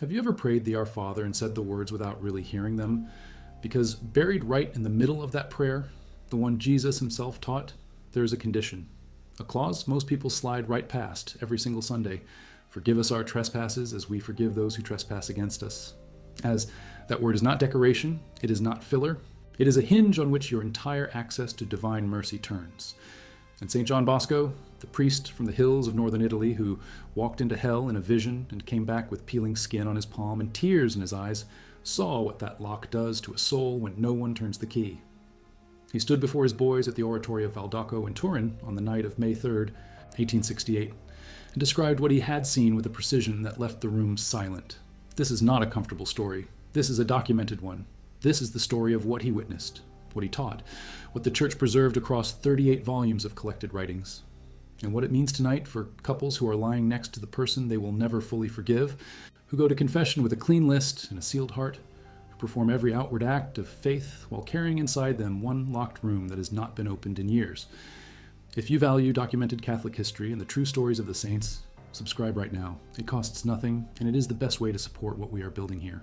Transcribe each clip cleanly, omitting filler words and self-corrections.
Have you ever prayed the Our Father and said the words without really hearing them? Because buried right in the middle of that prayer, the one Jesus himself taught, there is a condition. A clause most people slide right past every single Sunday. Forgive us our trespasses as we forgive those who trespass against us. As that word is not decoration, it is not filler, it is a hinge on which your entire access to divine mercy turns. And St. John Bosco, the priest from the hills of northern Italy who walked into hell in a vision and came back with peeling skin on his palm and tears in his eyes, saw what that lock does to a soul when no one turns the key. He stood before his boys at the oratory of Valdaco in Turin on the night of May 3rd, 1868, and described what he had seen with a precision that left the room silent. This is not a comfortable story. This is a documented one. This is the story of what he witnessed, what he taught, what the church preserved across 38 volumes of collected writings, and what it means tonight for couples who are lying next to the person they will never fully forgive, who go to confession with a clean list and a sealed heart, who perform every outward act of faith while carrying inside them one locked room that has not been opened in years. If you value documented Catholic history and the true stories of the saints, subscribe right now. It costs nothing, and it is the best way to support what we are building here.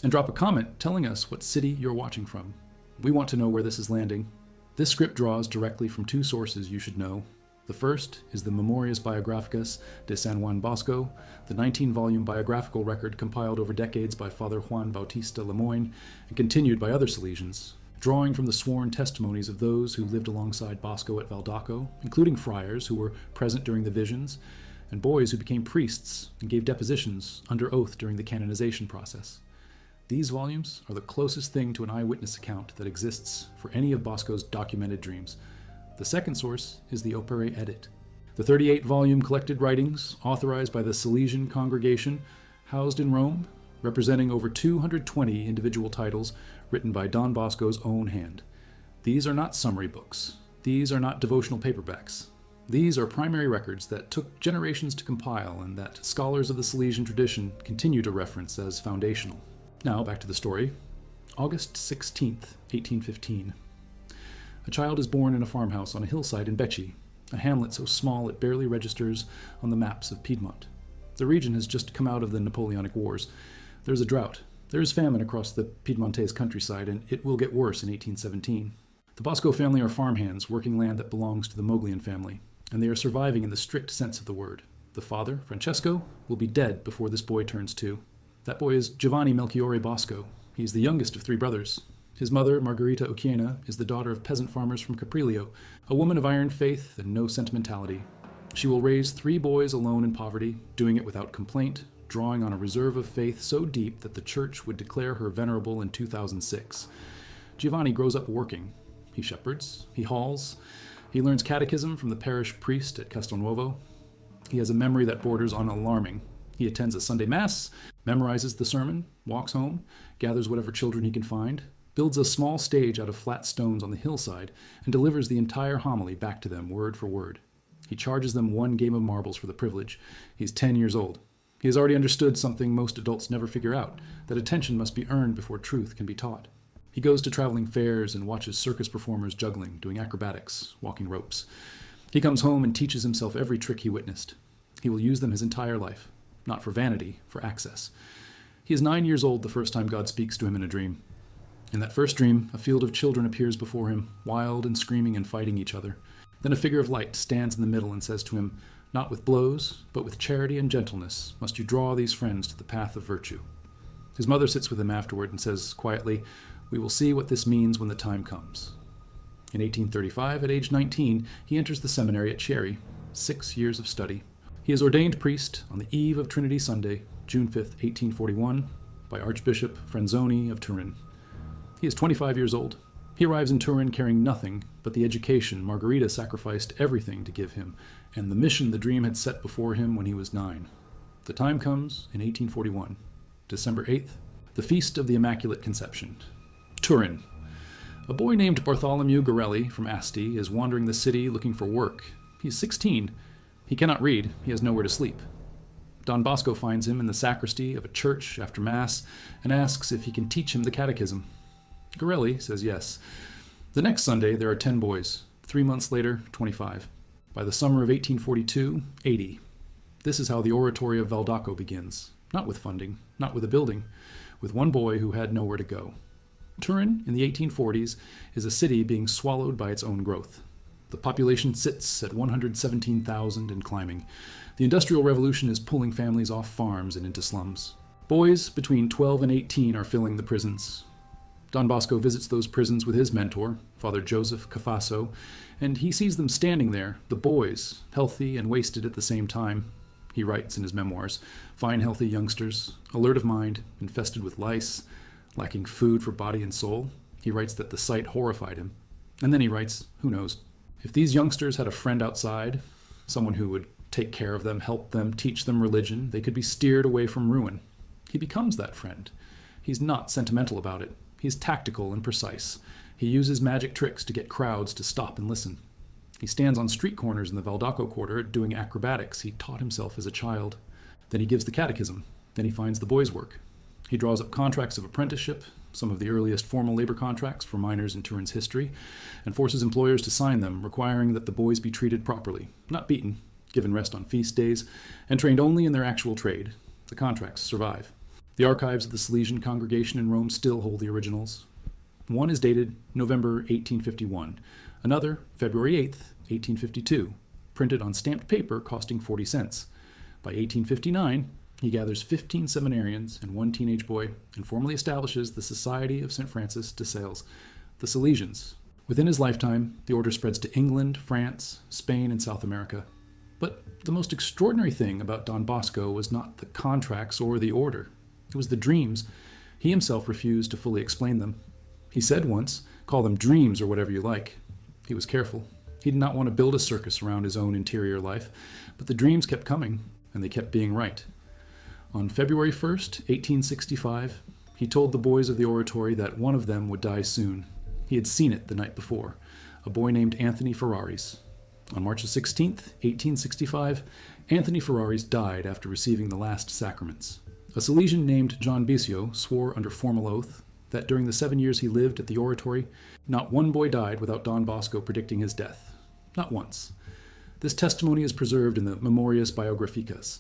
And drop a comment telling us what city you're watching from. We want to know where this is landing. This script draws directly from two sources you should know. The first is the Memorias Biographicas de San Juan Bosco, the 19-volume biographical record compiled over decades by Father Juan Bautista Lemoyne and continued by other Salesians, drawing from the sworn testimonies of those who lived alongside Bosco at Valdaco, including friars who were present during the visions, and boys who became priests and gave depositions under oath during the canonization process. These volumes are the closest thing to an eyewitness account that exists for any of Bosco's documented dreams. The second source is the Opere Edit, the 38-volume collected writings authorized by the Salesian congregation housed in Rome, representing over 220 individual titles written by Don Bosco's own hand. These are not summary books. These are not devotional paperbacks. These are primary records that took generations to compile and that scholars of the Salesian tradition continue to reference as foundational. Now, back to the story. August 16th, 1815. A child is born in a farmhouse on a hillside in Becci, a hamlet so small it barely registers on the maps of Piedmont. The region has just come out of the Napoleonic Wars. There's a drought. There is famine across the Piedmontese countryside, and it will get worse in 1817. The Bosco family are farmhands working land that belongs to the Moglian family, and they are surviving in the strict sense of the word. The father, Francesco, will be dead before this boy turns 2. That boy is Giovanni Melchiorre Bosco. He's the youngest of 3 brothers. His mother, Margherita Occhiena, is the daughter of peasant farmers from Caprilio, a woman of iron faith and no sentimentality. She will raise 3 boys alone in poverty, doing it without complaint, drawing on a reserve of faith so deep that the church would declare her venerable in 2006. Giovanni grows up working. He shepherds, he hauls, he learns catechism from the parish priest at Castelnuovo. He has a memory that borders on alarming. He attends a Sunday Mass, memorizes the sermon, walks home, gathers whatever children he can find, builds a small stage out of flat stones on the hillside, and delivers the entire homily back to them word for word. He charges them 1 game of marbles for the privilege. He's 10 years old. He has already understood something most adults never figure out, that attention must be earned before truth can be taught. He goes to traveling fairs and watches circus performers juggling, doing acrobatics, walking ropes. He comes home and teaches himself every trick he witnessed. He will use them his entire life. Not for vanity, for access. He is 9 years old the first time God speaks to him in a dream. In that first dream, a field of children appears before him, wild and screaming and fighting each other. Then a figure of light stands in the middle and says to him, "Not with blows, but with charity and gentleness must you draw these friends to the path of virtue." His mother sits with him afterward and says quietly, "We will see what this means when the time comes." In 1835, at age 19, he enters the seminary at Chieri, 6 years of study. He is ordained priest on the eve of Trinity Sunday, June 5, 1841, by Archbishop Franzoni of Turin. He is 25 years old. He arrives in Turin carrying nothing but the education Margherita sacrificed everything to give him, and the mission the dream had set before him when he was 9. The time comes in 1841, December 8th, the Feast of the Immaculate Conception. Turin. A boy named Bartholomew Gorelli from Asti is wandering the city looking for work. He is 16. He cannot read. He has nowhere to sleep. Don Bosco finds him in the sacristy of a church after Mass and asks if he can teach him the catechism. Gorelli says yes. The next Sunday, there are 10 boys. 3 months later, 25. By the summer of 1842, 80. This is how the oratory of Valdaco begins. not with funding, not with a building, with one boy who had nowhere to go. Turin, in the 1840s, is a city being swallowed by its own growth. The population sits at 117,000 and climbing. The Industrial Revolution is pulling families off farms and into slums. Boys between 12 and 18 are filling the prisons. Don Bosco visits those prisons with his mentor, Father Joseph Cafasso, and he sees them standing there, the boys, healthy and wasted at the same time. He writes in his memoirs, fine healthy youngsters, alert of mind, infested with lice, lacking food for body and soul. He writes that the sight horrified him. And then he writes, who knows? If these youngsters had a friend outside, someone who would take care of them, help them, teach them religion, they could be steered away from ruin. He becomes that friend. He's not sentimental about it. He's tactical and precise. He uses magic tricks to get crowds to stop and listen. He stands on street corners in the Valdaco quarter doing acrobatics he taught himself as a child. Then he gives the catechism. Then he finds the boys' work. He draws up contracts of apprenticeship, some of the earliest formal labor contracts for miners in Turin's history, and forces employers to sign them, requiring that the boys be treated properly, not beaten, given rest on feast days, and trained only in their actual trade. The contracts survive. The archives of the Salesian congregation in Rome still hold the originals. One is dated November 1851, another February 8th, 1852, printed on stamped paper costing 40 cents. By 1859, he gathers 15 seminarians and one teenage boy and formally establishes the Society of St. Francis de Sales, the Salesians. Within his lifetime, the order spreads to England, France, Spain, and South America. But the most extraordinary thing about Don Bosco was not the contracts or the order. It was the dreams. He himself refused to fully explain them. He said once, call them dreams or whatever you like. He was careful. He did not want to build a circus around his own interior life, but the dreams kept coming, and they kept being right. On February 1st, 1865, he told the boys of the oratory that one of them would die soon. He had seen it the night before, a boy named Anthony Ferraris. On March 16th, 1865, Anthony Ferraris died after receiving the last sacraments. A Salesian named John Bisio swore under formal oath that during the 7 years he lived at the oratory, not one boy died without Don Bosco predicting his death. Not once. This testimony is preserved in the Memorias Biographicas.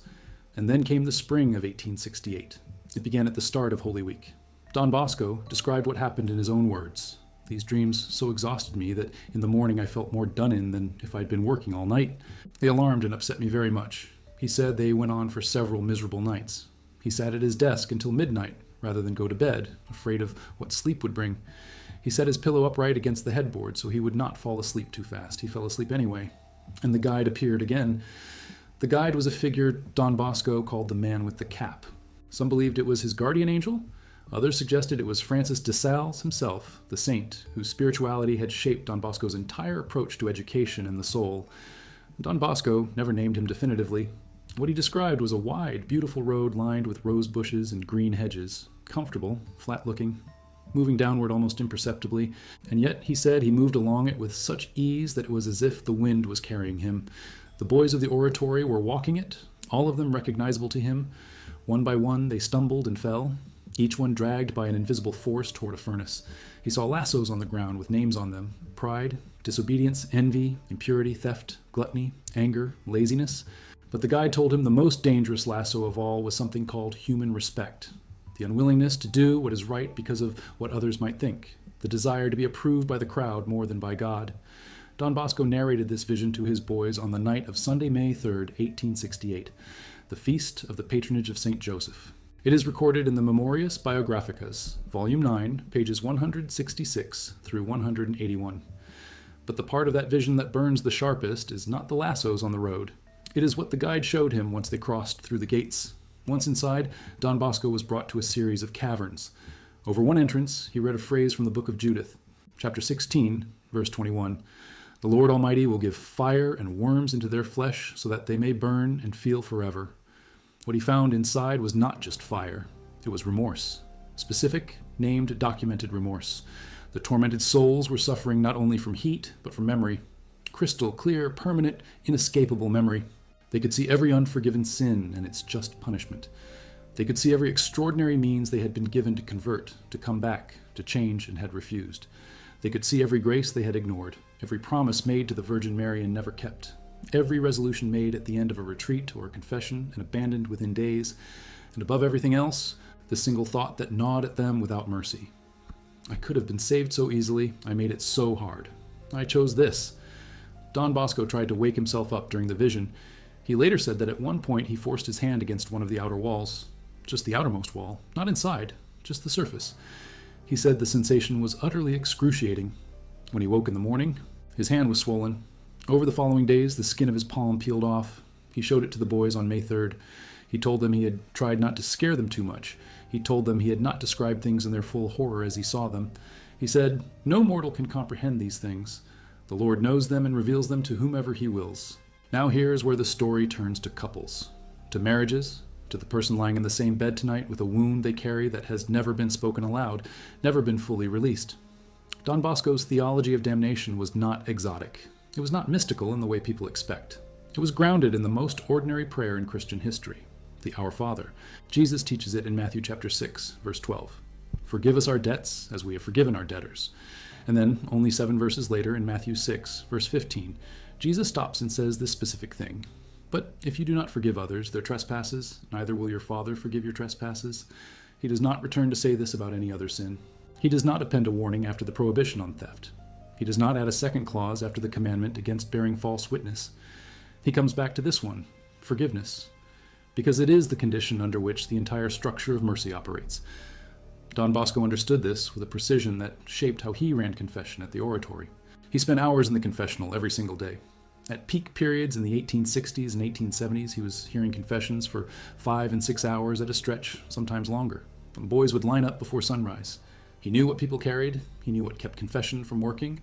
And then came the spring of 1868. It began at the start of Holy Week. Don Bosco described what happened in his own words. These dreams so exhausted me that in the morning I felt more done in than if I'd been working all night. They alarmed and upset me very much. He said they went on for several miserable nights. He sat at his desk until midnight, rather than go to bed, afraid of what sleep would bring. He set his pillow upright against the headboard so he would not fall asleep too fast. He fell asleep anyway. And the guide appeared again. The guide was a figure Don Bosco called the man with the cap. Some believed it was his guardian angel. Others suggested it was Francis de Sales himself, the saint, whose spirituality had shaped Don Bosco's entire approach to education and the soul. Don Bosco never named him definitively. What he described was a wide, beautiful road lined with rose bushes and green hedges, comfortable, flat-looking, moving downward almost imperceptibly, and yet, he said, he moved along it with such ease that it was as if the wind was carrying him. The boys of the oratory were walking it, all of them recognizable to him. One by one, they stumbled and fell, each one dragged by an invisible force toward a furnace. He saw lassos on the ground with names on them: pride, disobedience, envy, impurity, theft, gluttony, anger, laziness. But the guide told him the most dangerous lasso of all was something called human respect, the unwillingness to do what is right because of what others might think, the desire to be approved by the crowd more than by God. Don Bosco narrated this vision to his boys on the night of Sunday, May 3rd, 1868, the feast of the patronage of St. Joseph. It is recorded in the Memorias Biographicas, Volume 9, pages 166 through 181. But the part of that vision that burns the sharpest is not the lassos on the road. It is what the guide showed him once they crossed through the gates. Once inside, Don Bosco was brought to a series of caverns. Over one entrance, he read a phrase from the book of Judith, chapter 16, verse 21. The Lord Almighty will give fire and worms into their flesh so that they may burn and feel forever. What he found inside was not just fire. It was remorse. Specific, named, documented remorse. The tormented souls were suffering not only from heat, but from memory. Crystal clear, permanent, inescapable memory. They could see every unforgiven sin and its just punishment. They could see every extraordinary means they had been given to convert, to come back, to change, and had refused. They could see every grace they had ignored, every promise made to the Virgin Mary and never kept, every resolution made at the end of a retreat or a confession and abandoned within days. and above everything else, the single thought that gnawed at them without mercy. I could have been saved so easily. I made it so hard. I chose this. Don Bosco tried to wake himself up during the vision. He later said that at one point he forced his hand against one of the outer walls, just the outermost wall, not inside, just the surface. He said the sensation was utterly excruciating. When he woke in the morning, his hand was swollen. Over the following days, the skin of his palm peeled off. He showed it to the boys on May 3rd. He told them he had tried not to scare them too much. He told them he had not described things in their full horror as he saw them. He said, "No mortal can comprehend these things. The Lord knows them and reveals them to whomever he wills." Now here's where the story turns to couples, to marriages, to the person lying in the same bed tonight with a wound they carry that has never been spoken aloud, never been fully released. Don Bosco's theology of damnation was not exotic. It was not mystical in the way people expect. It was grounded in the most ordinary prayer in Christian history, the Our Father. Jesus teaches it in Matthew chapter 6, verse 12. "Forgive us our debts as we have forgiven our debtors." And then, only 7 verses later, in Matthew 6, verse 15, Jesus stops and says this specific thing. "But if you do not forgive others their trespasses, neither will your Father forgive your trespasses." He does not return to say this about any other sin. He does not append a warning after the prohibition on theft. He does not add a second clause after the commandment against bearing false witness. He comes back to this one, forgiveness, because it is the condition under which the entire structure of mercy operates. Don Bosco understood this with a precision that shaped how he ran confession at the oratory. He spent hours in the confessional every single day. At peak periods in the 1860s and 1870s, he was hearing confessions for 5 and 6 hours at a stretch, sometimes longer. The boys would line up before sunrise. He knew what people carried, he knew what kept confession from working,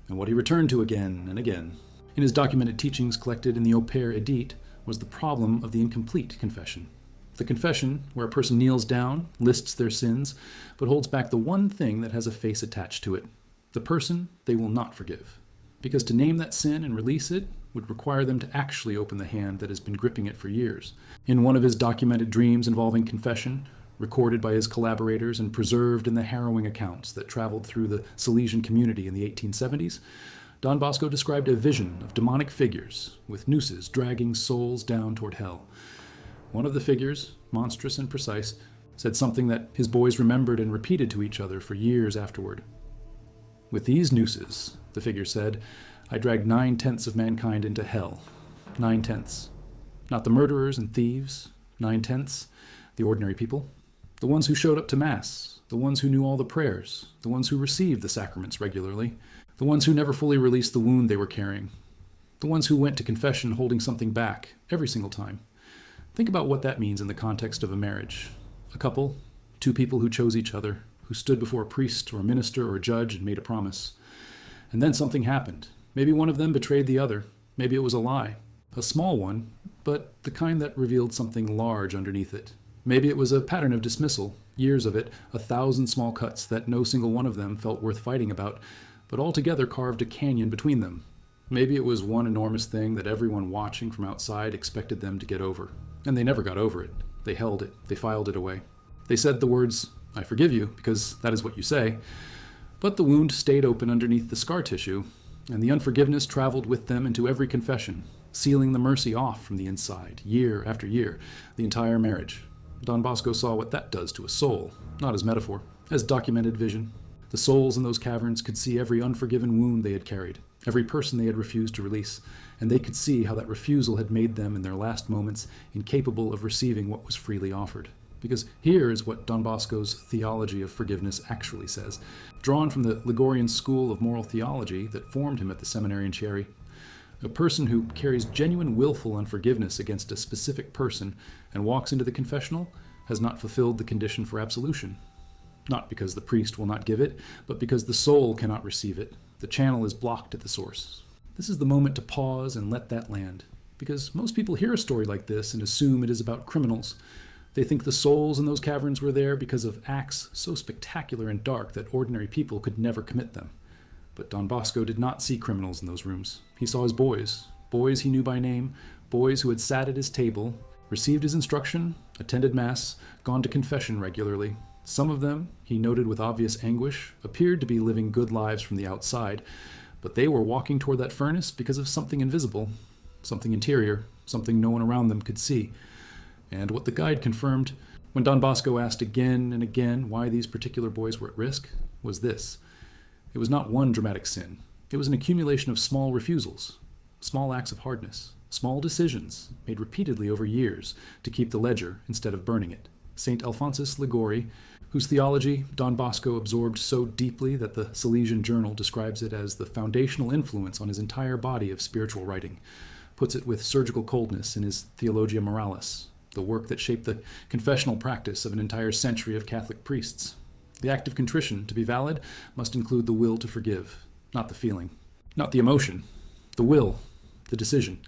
and what he returned to again and again. In his documented teachings collected in the Au Pair Edite was the problem of the incomplete confession. The confession where a person kneels down, lists their sins, but holds back the one thing that has a face attached to it, the person they will not forgive. Because to name that sin and release it would require them to actually open the hand that has been gripping it for years. In one of his documented dreams involving confession, recorded by his collaborators and preserved in the harrowing accounts that traveled through the Salesian community in the 1870s, Don Bosco described a vision of demonic figures with nooses dragging souls down toward hell. One of the figures, monstrous and precise, said something that his boys remembered and repeated to each other for years afterward. "With these nooses," the figure said, "I dragged 9/10 of mankind into hell. 9/10. Not the murderers and thieves, 9/10, the ordinary people. The ones who showed up to Mass, the ones who knew all the prayers, the ones who received the sacraments regularly, the ones who never fully released the wound they were carrying, the ones who went to confession holding something back every single time." Think about what that means in the context of a marriage. A couple, 2 people who chose each other, who stood before a priest or a minister or a judge and made a promise. And then something happened. Maybe one of them betrayed the other. Maybe it was a lie. A small one, but the kind that revealed something large underneath it. Maybe it was a pattern of dismissal, years of it, 1,000 small cuts that no single one of them felt worth fighting about, but altogether carved a canyon between them. Maybe it was one enormous thing that everyone watching from outside expected them to get over. And they never got over it. They held it. They filed it away. They said the words, "I forgive you," because that is what you say. But the wound stayed open underneath the scar tissue, and the unforgiveness traveled with them into every confession, sealing the mercy off from the inside, year after year, the entire marriage. Don Bosco saw what that does to a soul, not as metaphor, as documented vision. The souls in those caverns could see every unforgiven wound they had carried, every person they had refused to release, and they could see how that refusal had made them in their last moments incapable of receiving what was freely offered. Because here is what Don Bosco's theology of forgiveness actually says, drawn from the Ligorian school of moral theology that formed him at the seminary in Chieri. A person who carries genuine willful unforgiveness against a specific person and walks into the confessional has not fulfilled the condition for absolution. Not because the priest will not give it, but because the soul cannot receive it. The channel is blocked at the source. This is the moment to pause and let that land. Because most people hear a story like this and assume it is about criminals. They think the souls in those caverns were there because of acts so spectacular and dark that ordinary people could never commit them. But Don Bosco did not see criminals in those rooms. He saw his boys, boys he knew by name, boys who had sat at his table, received his instruction, attended Mass, gone to confession regularly. Some of them, he noted with obvious anguish, appeared to be living good lives from the outside, but they were walking toward that furnace because of something invisible, something interior, something no one around them could see. And what the guide confirmed, when Don Bosco asked again and again why these particular boys were at risk, was this. It was not one dramatic sin. It was an accumulation of small refusals, small acts of hardness, small decisions made repeatedly over years to keep the ledger instead of burning it. St. Alphonsus Liguori, whose theology Don Bosco absorbed so deeply that the Salesian Journal describes it as the foundational influence on his entire body of spiritual writing, puts it with surgical coldness in his Theologia Moralis, the work that shaped the confessional practice of an entire century of Catholic priests. The act of contrition, to be valid, must include the will to forgive, not the feeling, not the emotion, the will, the decision.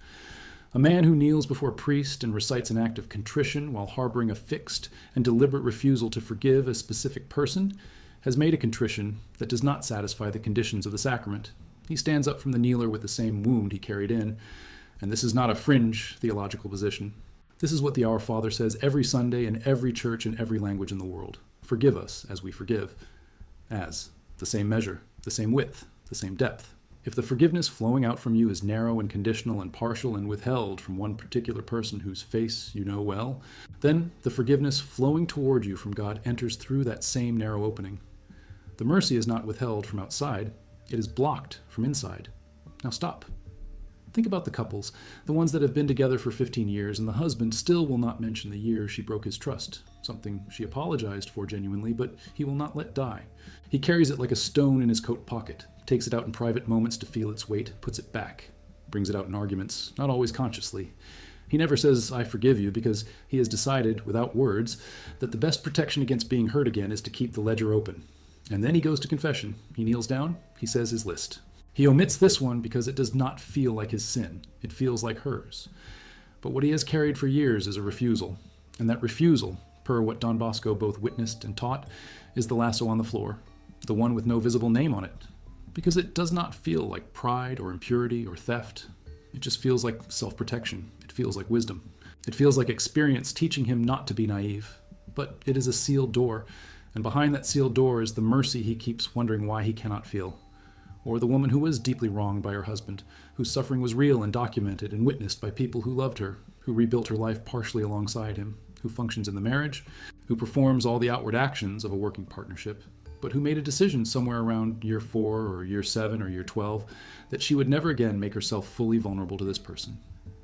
A man who kneels before a priest and recites an act of contrition while harboring a fixed and deliberate refusal to forgive a specific person has made a contrition that does not satisfy the conditions of the sacrament. He stands up from the kneeler with the same wound he carried in, and this is not a fringe theological position. This is what the Our Father says every Sunday in every church in every language in the world. Forgive us as we forgive. As, the same measure, the same width, the same depth. If the forgiveness flowing out from you is narrow and conditional and partial and withheld from one particular person whose face you know well, then the forgiveness flowing toward you from God enters through that same narrow opening. The mercy is not withheld from outside, it is blocked from inside. Now stop. Think about the couples, the ones that have been together for 15 years, and the husband still will not mention the year she broke his trust, something she apologized for genuinely, but he will not let die. He carries it like a stone in his coat pocket, takes it out in private moments to feel its weight, puts it back, brings it out in arguments, not always consciously. He never says, "I forgive you," because he has decided, without words, that the best protection against being hurt again is to keep the ledger open. And then he goes to confession. He kneels down, he says his list. He omits this one because it does not feel like his sin. It feels like hers. But what he has carried for years is a refusal. And that refusal, per what Don Bosco both witnessed and taught, is the lasso on the floor, the one with no visible name on it. Because it does not feel like pride or impurity or theft. It just feels like self-protection. It feels like wisdom. It feels like experience teaching him not to be naive. But it is a sealed door, and behind that sealed door is the mercy he keeps wondering why he cannot feel. Or the woman who was deeply wronged by her husband, whose suffering was real and documented and witnessed by people who loved her, who rebuilt her life partially alongside him, who functions in the marriage, who performs all the outward actions of a working partnership, but who made a decision somewhere around year 4 or year 7 or year 12 that she would never again make herself fully vulnerable to this person.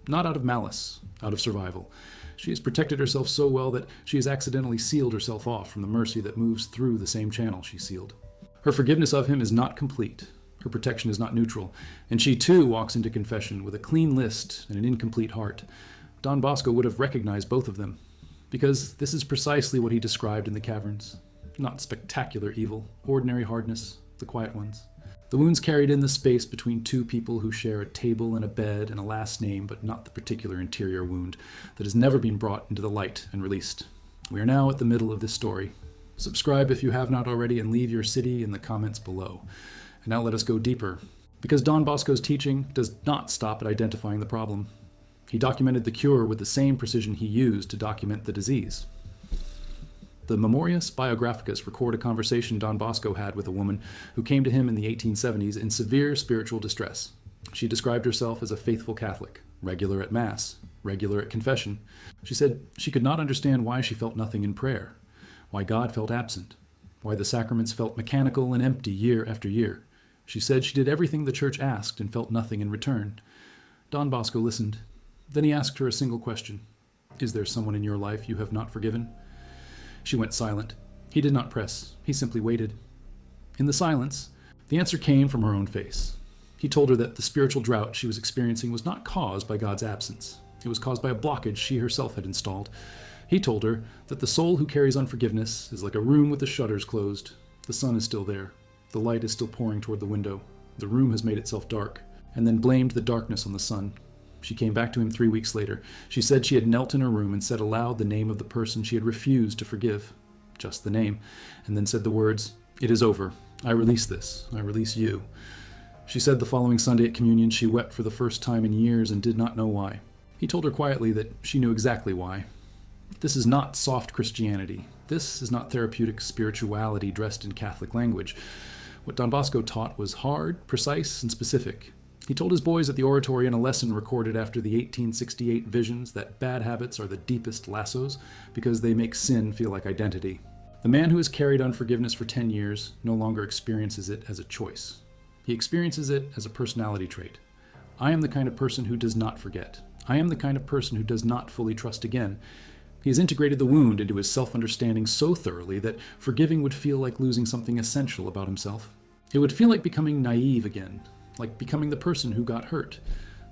Not out of malice, out of survival. She has protected herself so well that she has accidentally sealed herself off from the mercy that moves through the same channel she sealed. Her forgiveness of him is not complete. Her protection is not neutral, and she too walks into confession with a clean list and an incomplete heart. Don Bosco would have recognized both of them, because this is precisely what he described in the caverns. Not spectacular evil, ordinary hardness, the quiet ones. The wounds carried in the space between two people who share a table and a bed and a last name, but not the particular interior wound that has never been brought into the light and released. We are now at the middle of this story. Subscribe if you have not already, and leave your city in the comments below. And now let us go deeper, because Don Bosco's teaching does not stop at identifying the problem. He documented the cure with the same precision he used to document the disease. The Memorias Biographicus record a conversation Don Bosco had with a woman who came to him in the 1870s in severe spiritual distress. She described herself as a faithful Catholic, regular at Mass, regular at confession. She said she could not understand why she felt nothing in prayer, why God felt absent, why the sacraments felt mechanical and empty year after year. She said she did everything the church asked and felt nothing in return. Don Bosco listened. Then he asked her a single question. "Is there someone in your life you have not forgiven?" She went silent. He did not press. He simply waited. In the silence, the answer came from her own face. He told her that the spiritual drought she was experiencing was not caused by God's absence. It was caused by a blockage she herself had installed. He told her that the soul who carries unforgiveness is like a room with the shutters closed. The sun is still there. The light is still pouring toward the window. The room has made itself dark, and then blamed the darkness on the sun. She came back to him 3 weeks later. She said she had knelt in her room and said aloud the name of the person she had refused to forgive. Just the name. And then said the words, "It is over. I release this. I release you." She said the following Sunday at communion she wept for the first time in years and did not know why. He told her quietly that she knew exactly why. This is not soft Christianity. This is not therapeutic spirituality dressed in Catholic language. What Don Bosco taught was hard, precise, and specific. He told his boys at the oratory in a lesson recorded after the 1868 visions that bad habits are the deepest lassos because they make sin feel like identity. The man who has carried unforgiveness for 10 years no longer experiences it as a choice. He experiences it as a personality trait. I am the kind of person who does not forget. I am the kind of person who does not fully trust again. He has integrated the wound into his self-understanding so thoroughly that forgiving would feel like losing something essential about himself. It would feel like becoming naive again, like becoming the person who got hurt.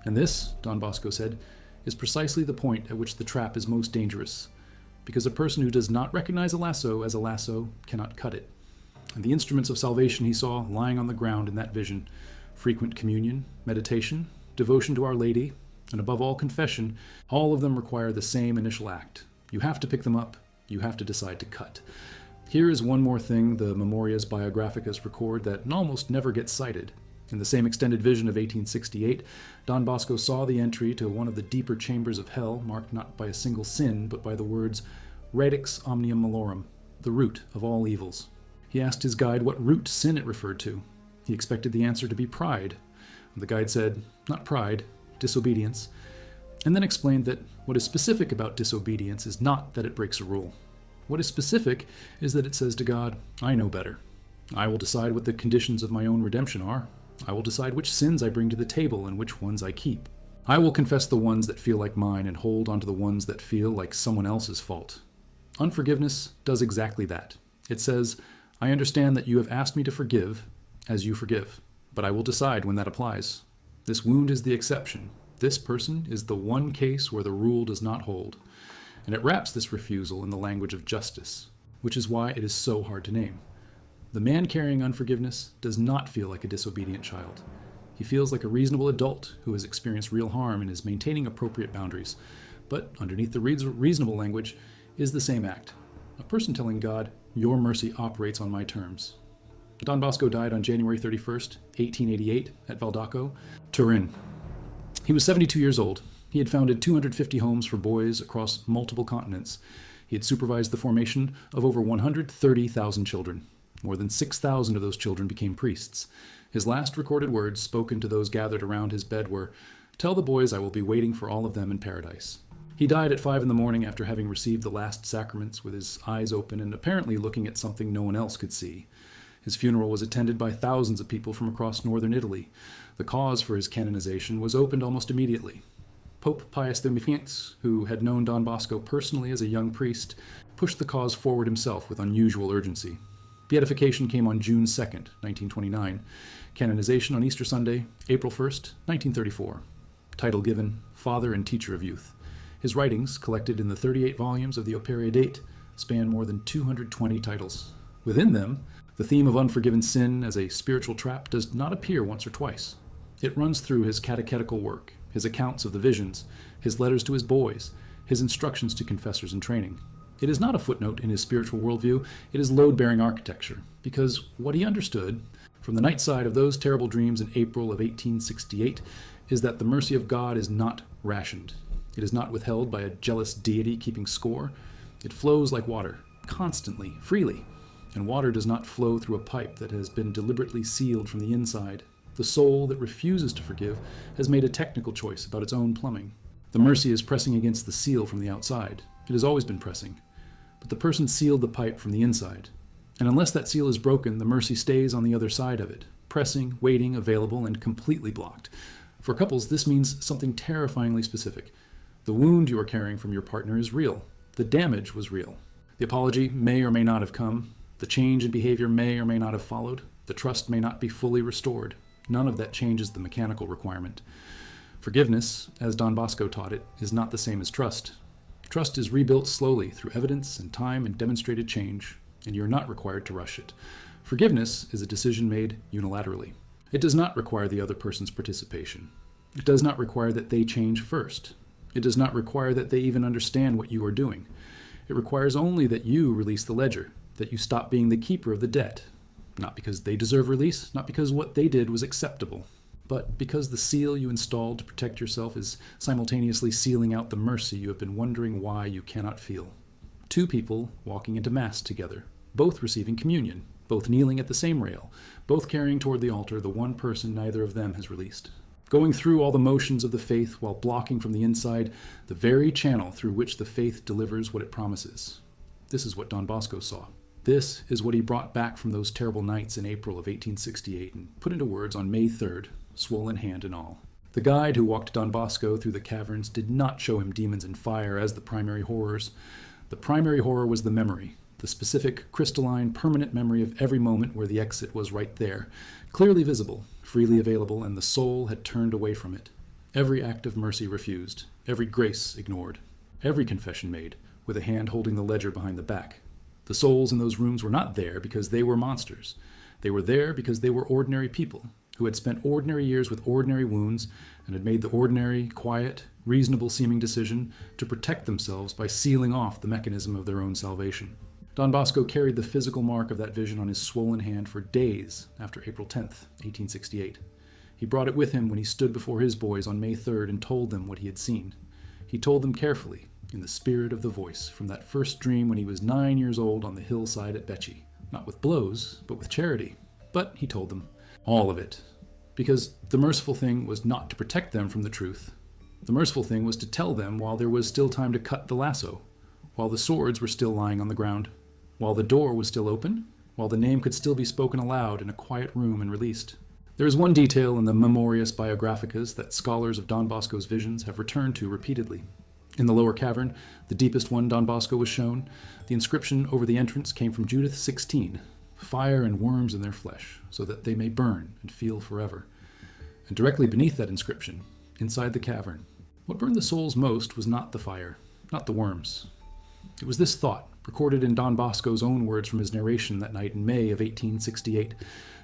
And this, Don Bosco said, is precisely the point at which the trap is most dangerous, because a person who does not recognize a lasso as a lasso cannot cut it. And the instruments of salvation he saw lying on the ground in that vision, frequent communion, meditation, devotion to Our Lady, and above all confession, all of them require the same initial act. You have to pick them up, you have to decide to cut. Here is one more thing the Memorias Biographicas record that almost never gets cited. In the same extended vision of 1868, Don Bosco saw the entry to one of the deeper chambers of hell, marked not by a single sin, but by the words, radix omnium malorum, the root of all evils. He asked his guide what root sin it referred to. He expected the answer to be pride. The guide said, not pride, disobedience, and then explained that what is specific about disobedience is not that it breaks a rule. What is specific is that it says to God, I know better. I will decide what the conditions of my own redemption are. I will decide which sins I bring to the table and which ones I keep. I will confess the ones that feel like mine and hold onto the ones that feel like someone else's fault. Unforgiveness does exactly that. It says, I understand that you have asked me to forgive as you forgive, but I will decide when that applies. This wound is the exception. This person is the one case where the rule does not hold. And it wraps this refusal in the language of justice, which is why it is so hard to name. The man carrying unforgiveness does not feel like a disobedient child. He feels like a reasonable adult who has experienced real harm and is maintaining appropriate boundaries. But underneath the reasonable language is the same act. A person telling God, your mercy operates on my terms. Don Bosco died on January 31st, 1888, at Valdaco, Turin. He was 72 years old. He had founded 250 homes for boys across multiple continents. He had supervised the formation of over 130,000 children. More than 6,000 of those children became priests. His last recorded words spoken to those gathered around his bed were, tell the boys I will be waiting for all of them in paradise. He died at 5 a.m. after having received the last sacraments with his eyes open and apparently looking at something no one else could see. His funeral was attended by thousands of people from across northern Italy. The cause for his canonization was opened almost immediately. Pope Pius XV, who had known Don Bosco personally as a young priest, pushed the cause forward himself with unusual urgency. Beatification came on June 2nd, 1929. Canonization on Easter Sunday, April 1st, 1934. Title given, Father and Teacher of Youth. His writings, collected in the 38 volumes of the Opere Date, span more than 220 titles. Within them, the theme of unforgiven sin as a spiritual trap does not appear once or twice. It runs through his catechetical work, his accounts of the visions, his letters to his boys, his instructions to confessors in training. It is not a footnote in his spiritual worldview, it is load-bearing architecture, because what he understood, from the night side of those terrible dreams in April of 1868, is that the mercy of God is not rationed. It is not withheld by a jealous deity keeping score. It flows like water, constantly, freely. And water does not flow through a pipe that has been deliberately sealed from the inside. The soul that refuses to forgive has made a technical choice about its own plumbing. The mercy is pressing against the seal from the outside. It has always been pressing. But the person sealed the pipe from the inside. And unless that seal is broken, the mercy stays on the other side of it, pressing, waiting, available, and completely blocked. For couples, this means something terrifyingly specific. The wound you are carrying from your partner is real. The damage was real. The apology may or may not have come. The change in behavior may or may not have followed. The trust may not be fully restored. None of that changes the mechanical requirement. Forgiveness, as Don Bosco taught it, is not the same as trust. Trust is rebuilt slowly through evidence and time and demonstrated change, and you're not required to rush it. Forgiveness is a decision made unilaterally. It does not require the other person's participation. It does not require that they change first. It does not require that they even understand what you are doing. It requires only that you release the ledger, that you stop being the keeper of the debt, not because they deserve release, not because what they did was acceptable, but because the seal you installed to protect yourself is simultaneously sealing out the mercy you have been wondering why you cannot feel. Two people walking into Mass together, both receiving communion, both kneeling at the same rail, both carrying toward the altar the one person neither of them has released. going through all the motions of the faith while blocking from the inside the very channel through which the faith delivers what it promises. This is what Don Bosco saw. This is what he brought back from those terrible nights in April of 1868 and put into words on May 3rd, swollen hand and all. The guide who walked Don Bosco through the caverns did not show him demons and fire as the primary horrors. The primary horror was the memory, the specific, crystalline, permanent memory of every moment where the exit was right there, clearly visible, freely available, and the soul had turned away from it. Every act of mercy refused, every grace ignored, every confession made, with a hand holding the ledger behind the back. The souls in those rooms were not there because they were monsters. They were there because they were ordinary people who had spent ordinary years with ordinary wounds and had made the ordinary, quiet, reasonable-seeming decision to protect themselves by sealing off the mechanism of their own salvation. Don Bosco carried the physical mark of that vision on his swollen hand for days after April 10th, 1868. He brought it with him when he stood before his boys on May 3rd and told them what he had seen. He told them carefully, in the spirit of the voice, from that first dream when he was 9 years old on the hillside at Becce. Not with blows, but with charity. But he told them all of it, because the merciful thing was not to protect them from the truth. The merciful thing was to tell them while there was still time to cut the lasso, while the swords were still lying on the ground, while the door was still open, while the name could still be spoken aloud in a quiet room and released. There is one detail in the Memorias Biographicas that scholars of Don Bosco's visions have returned to repeatedly. In the lower cavern, the deepest one Don Bosco was shown, the inscription over the entrance came from Judith 16, fire and worms in their flesh, so that they may burn and feel forever. And directly beneath that inscription, inside the cavern, what burned the souls most was not the fire, not the worms. It was this thought, recorded in Don Bosco's own words from his narration that night in May of 1868.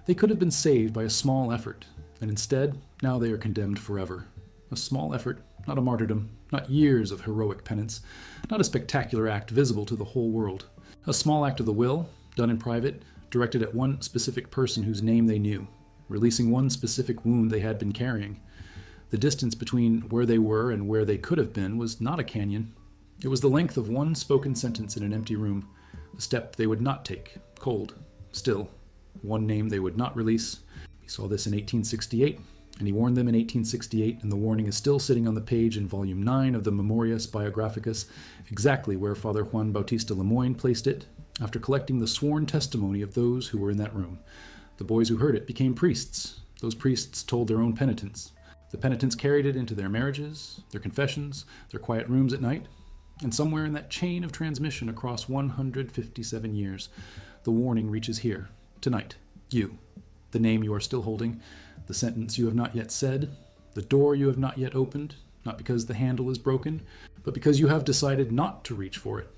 They could have been saved by a small effort, and instead, now they are condemned forever. A small effort, not a martyrdom, not years of heroic penance, not a spectacular act visible to the whole world. A small act of the will, done in private, directed at one specific person whose name they knew, releasing one specific wound they had been carrying. The distance between where they were and where they could have been was not a canyon. It was the length of one spoken sentence in an empty room, the step they would not take, cold, still, one name they would not release. He saw this in 1868, and he warned them in 1868, and the warning is still sitting on the page in Volume 9 of the Memorias Biographicas, exactly where Father Juan Bautista Lemoyne placed it, after collecting the sworn testimony of those who were in that room. The boys who heard it became priests. Those priests told their own penitents. The penitents carried it into their marriages, their confessions, their quiet rooms at night, and somewhere in that chain of transmission across 157 years, the warning reaches here, tonight, you, the name you are still holding, the sentence you have not yet said, the door you have not yet opened, not because the handle is broken, but because you have decided not to reach for it,